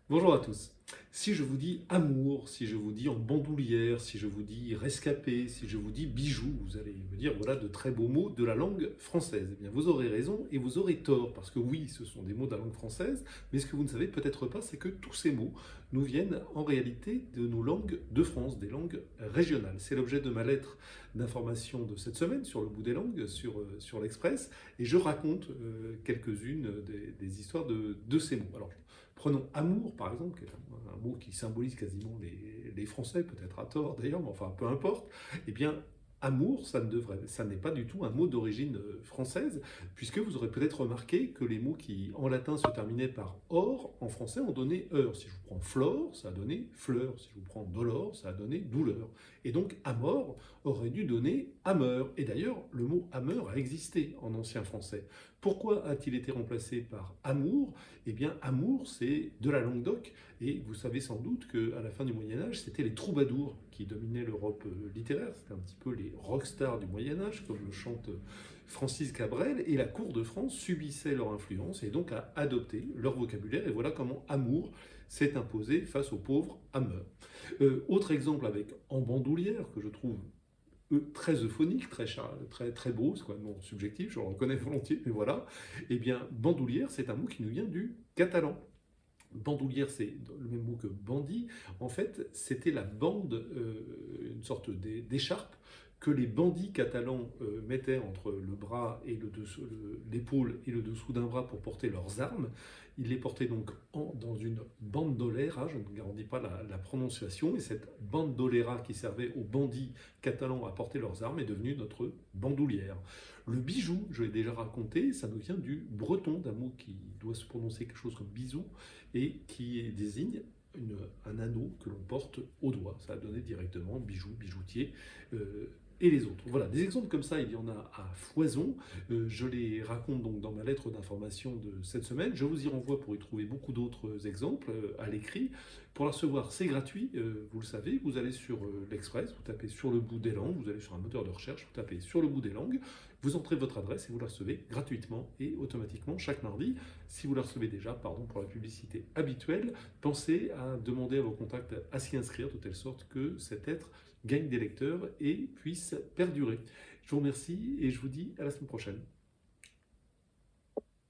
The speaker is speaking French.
Bonjour à tous. Si je vous dis amour, si je vous dis en bandoulière, si je vous dis rescapé, si je vous dis bijou, vous allez me dire voilà de très beaux mots de la langue française. Eh bien, vous aurez raison et vous aurez tort, parce que oui, ce sont des mots de la langue française, mais ce que vous ne savez peut-être pas, c'est que tous ces mots nous viennent en réalité de nos langues de France, des langues régionales. C'est l'objet de ma lettre d'information de cette semaine sur le bout des langues, sur l'Express, et je raconte quelques-unes des histoires de ces mots. Alors, prenons amour, par exemple, qui est un mot qui symbolise quasiment les Français, peut-être à tort d'ailleurs, mais enfin peu importe. Eh bien, amour, ça n'est pas du tout un mot d'origine française, puisque vous aurez peut-être remarqué que les mots qui en latin se terminaient par or, en français ont donné heure. Si je vous prends flore, ça a donné fleur. Si je vous prends dolor, ça a donné douleur. Et donc amor aurait dû donner ameur. Et d'ailleurs, le mot ameur a existé en ancien français. Pourquoi a-t-il été remplacé par amour? Eh bien, amour, c'est de la langue d'oc, et vous savez sans doute qu'à la fin du Moyen-Âge, c'était les troubadours qui dominaient l'Europe littéraire. C'était un petit peu les rockstars du Moyen-Âge, comme le chante Francis Cabrel, et la cour de France subissait leur influence et donc a adopté leur vocabulaire, et voilà comment amour s'est imposé face aux pauvres ameurs. Autre exemple avec en bandoulière, que je trouve très euphonique, très beau, c'est quand même subjectif, je le reconnais volontiers, mais voilà. Eh bien, bandoulière, c'est un mot qui nous vient du catalan. Bandoulière, c'est le même mot que bandit. En fait, c'était la bande, une sorte d'écharpe que les bandits catalans mettaient entre le bras et l'épaule et le dessous d'un bras pour porter leurs armes. Ils les portaient donc dans une bandolera, je ne garantis pas la prononciation, et cette bandolera qui servait aux bandits catalans à porter leurs armes est devenue notre bandoulière. Le bijou, je l'ai déjà raconté, ça nous vient du breton, d'un mot qui doit se prononcer quelque chose comme bisou, et qui désigne un anneau que l'on porte au doigt. Ça a donné directement bijou, bijoutier et les autres. Voilà, des exemples comme ça, il y en a à foison. Je les raconte donc dans ma lettre d'information de cette semaine. Je vous y renvoie pour y trouver beaucoup d'autres exemples à l'écrit. Pour la recevoir, c'est gratuit, vous le savez. Vous allez sur l'Express, vous tapez sur le bout des langues, vous allez sur un moteur de recherche, vous tapez sur le bout des langues, vous entrez votre adresse et vous la recevez gratuitement et automatiquement chaque mardi. Si vous la recevez déjà, pardon pour la publicité habituelle, pensez à demander à vos contacts à s'y inscrire de telle sorte que cet être gagne des lecteurs et puisse perdurer. Je vous remercie et je vous dis à la semaine prochaine.